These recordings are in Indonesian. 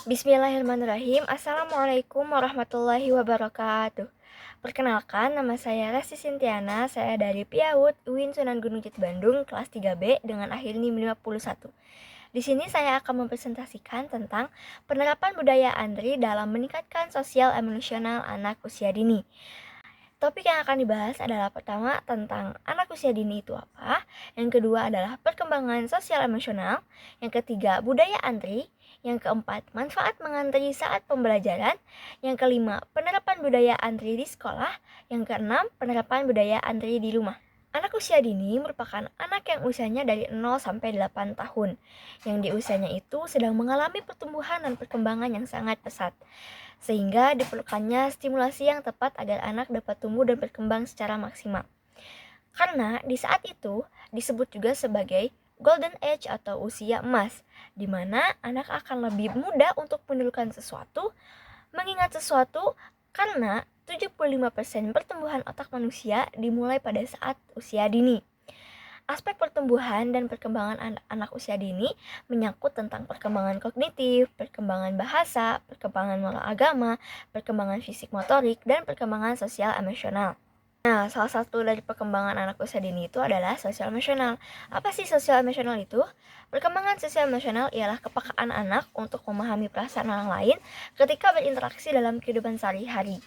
Bismillahirrahmanirrahim. Assalamualaikum warahmatullahi wabarakatuh. Perkenalkan, nama saya Resti Sintiana. Saya dari PIAUD UIN Sunan Gunung Jati Bandung, kelas 3B dengan akhir NIM 51. Di sini saya akan mempresentasikan tentang penerapan budaya ANDRI dalam meningkatkan sosial emosional anak usia dini. Topik yang akan dibahas adalah pertama tentang anak usia dini itu apa, yang kedua adalah perkembangan sosial emosional, yang ketiga budaya antri, yang keempat manfaat mengantri saat pembelajaran, yang kelima penerapan budaya antri di sekolah, yang keenam penerapan budaya antri di rumah. Anak usia dini merupakan anak yang usianya dari 0 sampai 8 tahun, yang di usianya itu sedang mengalami pertumbuhan dan perkembangan yang sangat pesat, sehingga diperlukannya stimulasi yang tepat agar anak dapat tumbuh dan berkembang secara maksimal. Karena di saat itu disebut juga sebagai golden age atau usia emas, di mana anak akan lebih mudah untuk menirukan sesuatu, mengingat sesuatu, karena 75% pertumbuhan otak manusia dimulai pada saat usia dini. Aspek pertumbuhan dan perkembangan anak usia dini menyangkut tentang perkembangan kognitif, perkembangan bahasa, perkembangan moral agama, perkembangan fisik motorik, dan perkembangan sosial emosional. Nah, salah satu dari perkembangan anak usia dini itu adalah sosial emosional. Apa sih sosial emosional itu? Perkembangan sosial emosional ialah kepekaan anak untuk memahami perasaan orang lain ketika berinteraksi dalam kehidupan sehari-hari.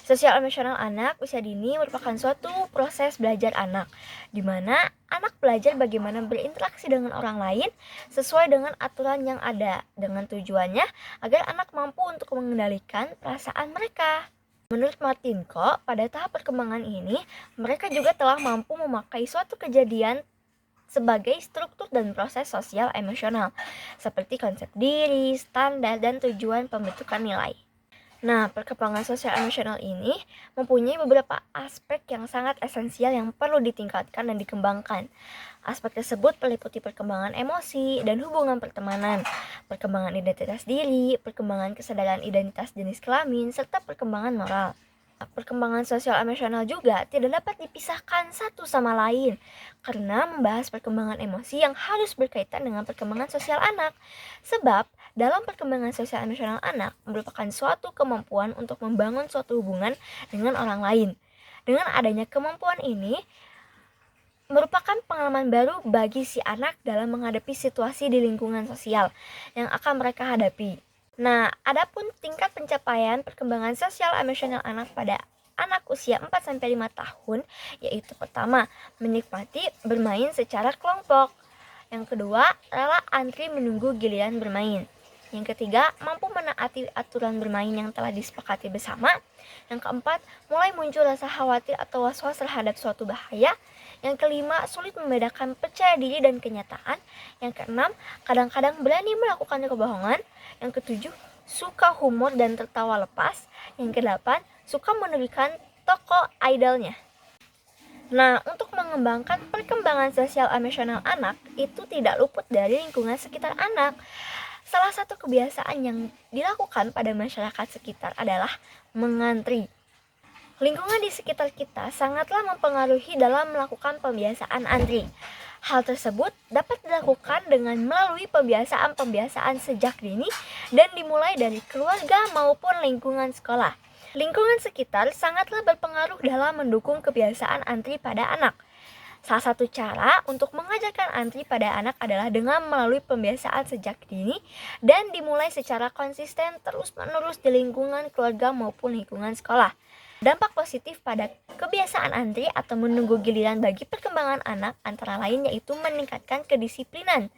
Sosial emosional anak usia dini merupakan suatu proses belajar anak, di mana anak belajar bagaimana berinteraksi dengan orang lain sesuai dengan aturan yang ada, dengan tujuannya agar anak mampu untuk mengendalikan perasaan mereka. Menurut Martin Koh, pada tahap perkembangan ini, mereka juga telah mampu memakai suatu kejadian sebagai struktur dan proses sosial emosional, seperti konsep diri, standar, dan tujuan pembentukan nilai. Nah, perkembangan sosial emosional ini mempunyai beberapa aspek yang sangat esensial yang perlu ditingkatkan dan dikembangkan. Aspek tersebut meliputi perkembangan emosi dan hubungan pertemanan, perkembangan identitas diri, perkembangan kesadaran identitas jenis kelamin, serta perkembangan moral. Perkembangan sosial emosional juga tidak dapat dipisahkan satu sama lain karena membahas perkembangan emosi yang harus berkaitan dengan perkembangan sosial anak. Sebab dalam perkembangan sosial emosional anak merupakan suatu kemampuan untuk membangun suatu hubungan dengan orang lain. Dengan adanya kemampuan ini merupakan pengalaman baru bagi si anak dalam menghadapi situasi di lingkungan sosial yang akan mereka hadapi. Nah, adapun tingkat pencapaian perkembangan sosial emosional anak pada anak usia 4-5 tahun, yaitu pertama, menikmati bermain secara kelompok. Yang kedua, rela antri menunggu giliran bermain. Yang ketiga, mampu menaati aturan bermain yang telah disepakati bersama. Yang keempat, mulai muncul rasa khawatir atau was-was terhadap suatu bahaya. Yang kelima, sulit membedakan percaya diri dan kenyataan. Yang keenam, kadang-kadang berani melakukan kebohongan. Yang ketujuh, suka humor dan tertawa lepas. Yang kedelapan, suka menunjukkan tokoh idolnya. Nah, untuk mengembangkan perkembangan sosial emosional anak, itu tidak luput dari lingkungan sekitar anak. Salah satu kebiasaan yang dilakukan pada masyarakat sekitar adalah mengantri. Lingkungan di sekitar kita sangatlah mempengaruhi dalam melakukan pembiasaan antri. Hal tersebut dapat dilakukan dengan melalui pembiasaan-pembiasaan sejak dini dan dimulai dari keluarga maupun lingkungan sekolah. Lingkungan sekitar sangatlah berpengaruh dalam mendukung kebiasaan antri pada anak. Salah satu cara untuk mengajarkan antri pada anak adalah dengan melalui pembiasaan sejak dini dan dimulai secara konsisten terus-menerus di lingkungan keluarga maupun lingkungan sekolah. Dampak positif pada kebiasaan antri atau menunggu giliran bagi perkembangan anak antara lain yaitu meningkatkan kedisiplinan.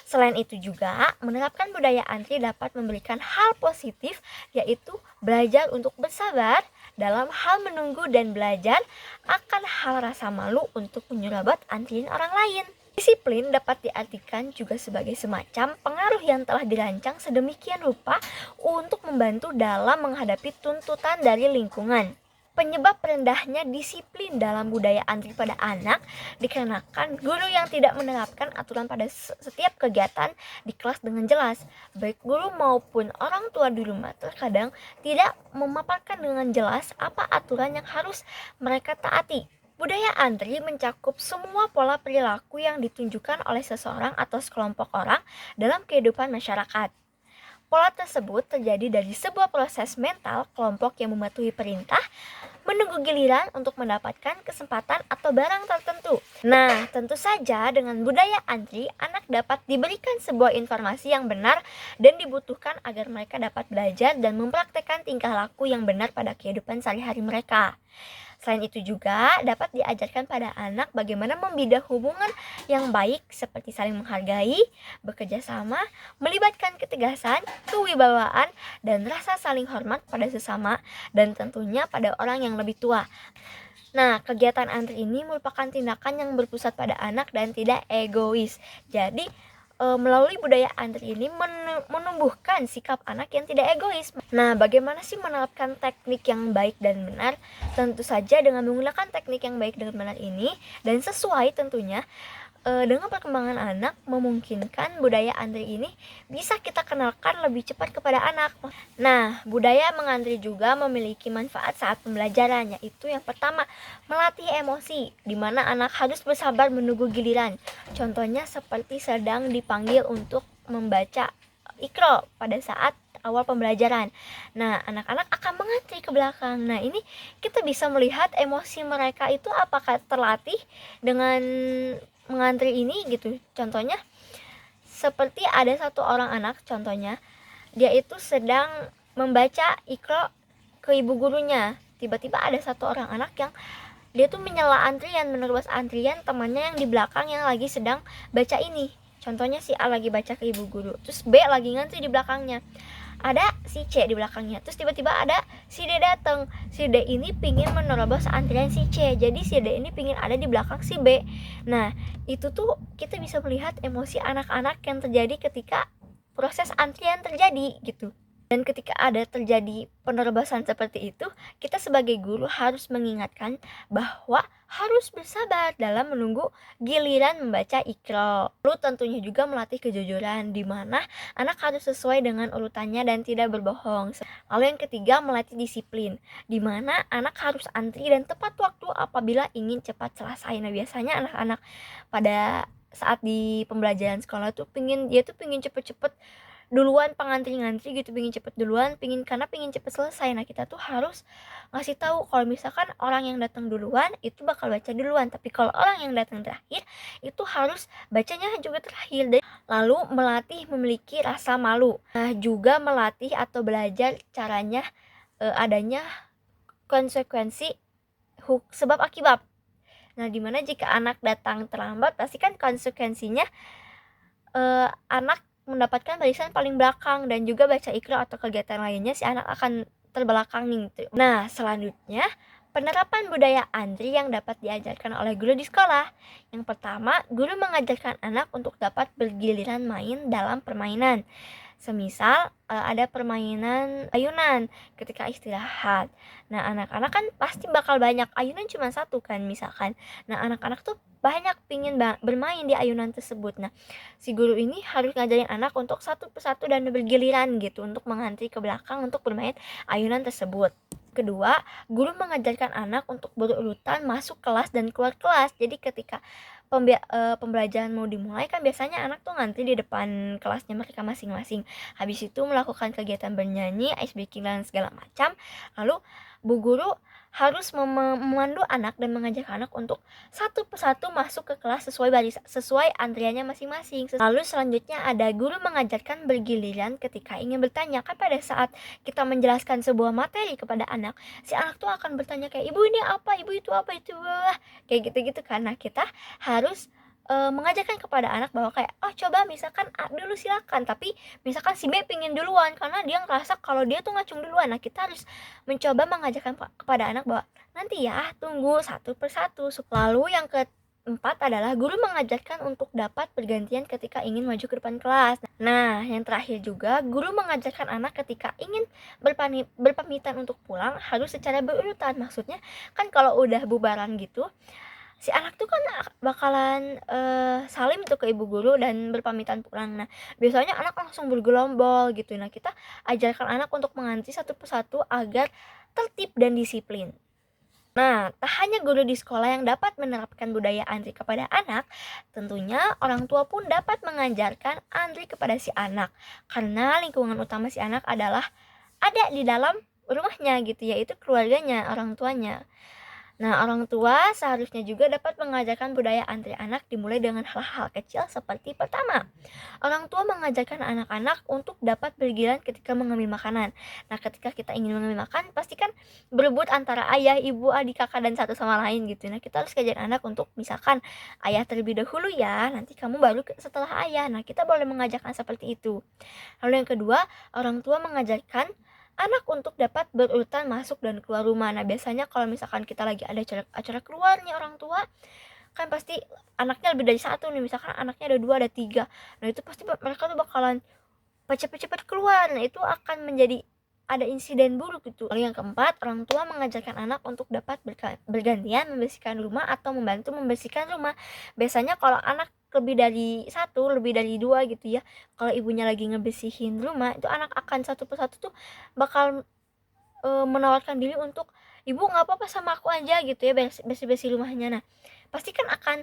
Selain itu juga, menerapkan budaya antri dapat memberikan hal positif yaitu belajar untuk bersabar dalam hal menunggu dan belajar akan hal rasa malu untuk menyerobot antrian orang lain. Disiplin dapat diartikan juga sebagai semacam pengaruh yang telah dirancang sedemikian rupa untuk membantu dalam menghadapi tuntutan dari lingkungan. Penyebab rendahnya disiplin dalam budaya antri pada anak dikarenakan guru yang tidak menerapkan aturan pada setiap kegiatan di kelas dengan jelas. Baik guru maupun orang tua di rumah terkadang tidak memaparkan dengan jelas apa aturan yang harus mereka taati. Budaya antri mencakup semua pola perilaku yang ditunjukkan oleh seseorang atau sekelompok orang dalam kehidupan masyarakat. Pola tersebut terjadi dari sebuah proses mental kelompok yang mematuhi perintah, menunggu giliran untuk mendapatkan kesempatan atau barang tertentu. Nah, tentu saja dengan budaya antri, anak dapat diberikan sebuah informasi yang benar dan dibutuhkan agar mereka dapat belajar dan mempraktekkan tingkah laku yang benar pada kehidupan sehari-hari mereka. Selain itu juga dapat diajarkan pada anak bagaimana membina hubungan yang baik seperti saling menghargai, bekerja sama, melibatkan ketegasan, kewibawaan, dan rasa saling hormat pada sesama dan tentunya pada orang yang lebih tua. Nah, kegiatan antri ini merupakan tindakan yang berpusat pada anak dan tidak egois. Jadi, melalui budaya antri ini menumbuhkan sikap anak yang tidak egois. Nah, bagaimana sih menerapkan teknik yang baik dan benar? Tentu saja dengan menggunakan teknik yang baik dan benar ini dan sesuai tentunya dengan perkembangan anak memungkinkan budaya antri ini bisa kita kenalkan lebih cepat kepada anak. Nah, budaya mengantri juga memiliki manfaat saat pembelajaran, yaitu yang pertama, melatih emosi, di mana anak harus bersabar menunggu giliran. Contohnya seperti sedang dipanggil untuk membaca Iqra pada saat awal pembelajaran. Nah, anak-anak akan mengantri ke belakang. Nah, ini kita bisa melihat emosi mereka itu apakah terlatih dengan mengantri ini gitu. Contohnya seperti ada satu orang anak, contohnya dia itu sedang membaca Iqra ke ibu gurunya. Tiba-tiba ada satu orang anak yang dia tuh menyela antrian, menerobos antrian temannya yang di belakang yang lagi sedang baca ini. Contohnya si A lagi baca ke ibu guru, terus B lagi ngantri di belakangnya. Ada si C di belakangnya, terus tiba-tiba ada si D datang. Si D ini pingin menerobos antrian si C, jadi si D ini pingin ada di belakang si B. Nah, itu tuh kita bisa melihat emosi anak-anak yang terjadi ketika proses antrian terjadi gitu. Dan ketika ada terjadi penerobosan seperti itu, kita sebagai guru harus mengingatkan bahwa harus bersabar dalam menunggu giliran membaca Iqra. Lalu tentunya juga melatih kejujuran, di mana anak harus sesuai dengan urutannya dan tidak berbohong. Lalu yang ketiga, melatih disiplin, di mana anak harus antri dan tepat waktu apabila ingin cepat selesai. Nah, biasanya anak-anak pada saat di pembelajaran sekolah tuh pingin cepet-cepet duluan, pengantri-ngantri gitu, pingin cepet duluan, karena pingin cepet selesai. Nah, kita tuh harus ngasih tahu kalau misalkan orang yang datang duluan itu bakal baca duluan, tapi kalau orang yang datang terakhir itu harus bacanya juga terakhir. Dan lalu melatih memiliki rasa malu. Nah, juga melatih atau belajar caranya adanya konsekuensi sebab akibat. Nah, dimana jika anak datang terlambat, pasti kan konsekuensinya anak mendapatkan barisan paling belakang, dan juga baca Iqra atau kegiatan lainnya si anak akan terbelakang gitu. Nah, selanjutnya penerapan budaya antri yang dapat diajarkan oleh guru di sekolah. Yang pertama, guru mengajarkan anak untuk dapat bergiliran main dalam permainan. Semisal ada permainan ayunan ketika istirahat. Nah, anak-anak kan pasti bakal banyak ayunan, cuma satu kan misalkan. Nah, anak-anak tuh banyak pingin bermain di ayunan tersebut. Nah, si guru ini harus ngajarin anak untuk satu persatu dan bergiliran gitu untuk mengantri ke belakang untuk bermain ayunan tersebut. Kedua, guru mengajarkan anak untuk berurutan masuk kelas dan keluar kelas. Jadi ketika pembelajaran mau dimulai kan biasanya anak tuh ngantri di depan kelasnya mereka masing-masing. Habis itu melakukan kegiatan bernyanyi, ice breaking dan segala macam. Lalu bu guru harus memandu anak dan mengajak anak untuk satu persatu masuk ke kelas sesuai antriannya masing-masing. Lalu selanjutnya ada guru mengajarkan bergiliran ketika ingin bertanya. Kan pada saat kita menjelaskan sebuah materi kepada anak, si anak tuh akan bertanya kayak, ibu ini apa, ibu itu apa, itu kayak gitu-gitu. Karena kita harus mengajarkan kepada anak bahwa kayak, oh coba misalkan A dulu silakan, tapi misalkan si B pingin duluan karena dia ngerasa kalau dia tuh ngacung duluan. Nah, kita harus mencoba mengajarkan kepada anak bahwa nanti ya tunggu satu persatu. Lalu yang keempat adalah guru mengajarkan untuk dapat bergantian ketika ingin maju ke depan kelas. Nah, yang terakhir juga guru mengajarkan anak ketika ingin berpamitan untuk pulang harus secara berurutan. Maksudnya kan kalau udah bubaran gitu, si anak tuh kan bakalan salim tuh ke ibu guru dan berpamitan pulang. Nah, biasanya anak langsung bergelombol gitu. Nah, kita ajarkan anak untuk mengantri satu persatu agar tertib dan disiplin. Nah, tak hanya guru di sekolah yang dapat menerapkan budaya antri kepada anak, tentunya orang tua pun dapat mengajarkan antri kepada si anak. Karena lingkungan utama si anak adalah ada di dalam rumahnya gitu, yaitu keluarganya, orang tuanya. Nah, orang tua seharusnya juga dapat mengajarkan budaya antri anak dimulai dengan hal-hal kecil seperti pertama, orang tua mengajarkan anak-anak untuk dapat bergiliran ketika mengambil makanan. Nah, ketika kita ingin mengambil makan, pasti kan berebut antara ayah, ibu, adik, kakak, dan satu sama lain gitu. Nah, kita harus ngajarin anak untuk misalkan ayah terlebih dahulu ya, nanti kamu baru setelah ayah. Nah, kita boleh mengajarkan seperti itu. Lalu yang kedua, orang tua mengajarkan anak untuk dapat berurutan masuk dan keluar rumah. Nah, biasanya kalau misalkan kita lagi ada acara keluar nih orang tua, kan pasti anaknya lebih dari satu nih, misalkan anaknya ada 2, ada 3. Nah, itu pasti mereka tuh bakalan cepet-cepet keluar. Nah, itu akan menjadi ada insiden buruk gitu. Lalu yang keempat, orang tua mengajarkan anak untuk dapat bergantian membersihkan rumah atau membantu membersihkan rumah. Biasanya kalau anak lebih dari satu, lebih dari 2 gitu ya, kalau ibunya lagi ngebersihin rumah, itu anak akan satu persatu tuh bakal menawarkan diri untuk, ibu nggak apa-apa sama aku aja gitu ya, bersih-bersih rumahnya. Nah, pasti kan akan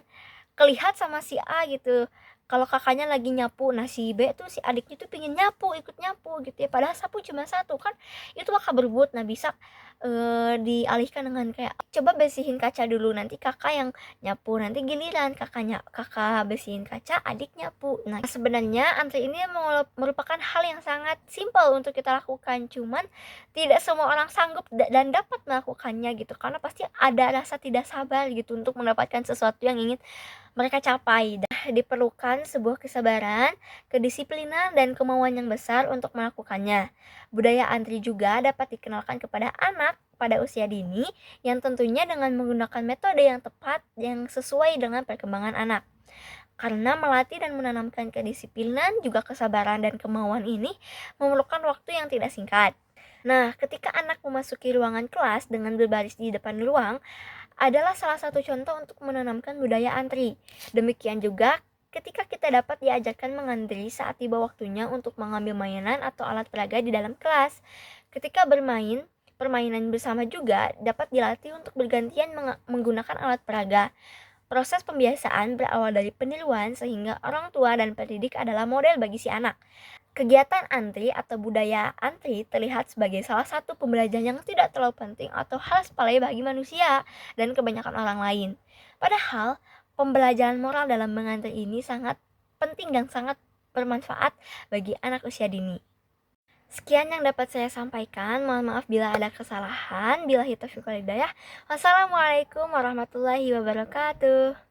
kelihat sama si A gitu, kalau kakaknya lagi nyapu, nah si B tuh, si adiknya tuh pingin nyapu, ikut nyapu gitu ya, padahal sapu cuma satu kan, itu bakal berebut. Nah, bisa dialihkan dengan kayak, coba bersihin kaca dulu, nanti kakak yang nyapu, nanti giliran kakak bersihin kaca, adik nyapu. Nah, sebenarnya antri ini merupakan hal yang sangat simpel untuk kita lakukan, cuman tidak semua orang sanggup dan dapat melakukannya gitu, karena pasti ada rasa tidak sabar gitu untuk mendapatkan sesuatu yang ingin mereka capai. Diperlukan sebuah kesabaran, kedisiplinan, dan kemauan yang besar untuk melakukannya. Budaya antri juga dapat dikenalkan kepada anak pada usia dini, yang tentunya dengan menggunakan metode yang tepat yang sesuai dengan perkembangan anak. Karena melatih dan menanamkan kedisiplinan, juga kesabaran dan kemauan ini memerlukan waktu yang tidak singkat. Nah, ketika anak memasuki ruangan kelas dengan berbaris di depan ruang, adalah salah satu contoh untuk menanamkan budaya antri. Demikian juga ketika kita dapat diajarkan mengantri saat tiba waktunya untuk mengambil mainan atau alat peraga di dalam kelas. Ketika bermain, permainan bersama juga dapat dilatih untuk bergantian menggunakan alat peraga. Proses pembiasaan berawal dari peniruan sehingga orang tua dan pendidik adalah model bagi si anak. Kegiatan antri atau budaya antri terlihat sebagai salah satu pembelajaran yang tidak terlalu penting atau hal sepele bagi manusia dan kebanyakan orang lain. Padahal, pembelajaran moral dalam mengantri ini sangat penting dan sangat bermanfaat bagi anak usia dini. Sekian yang dapat saya sampaikan. Mohon maaf bila ada kesalahan. Billahi taufiq wal hidayah. Wassalamualaikum warahmatullahi wabarakatuh.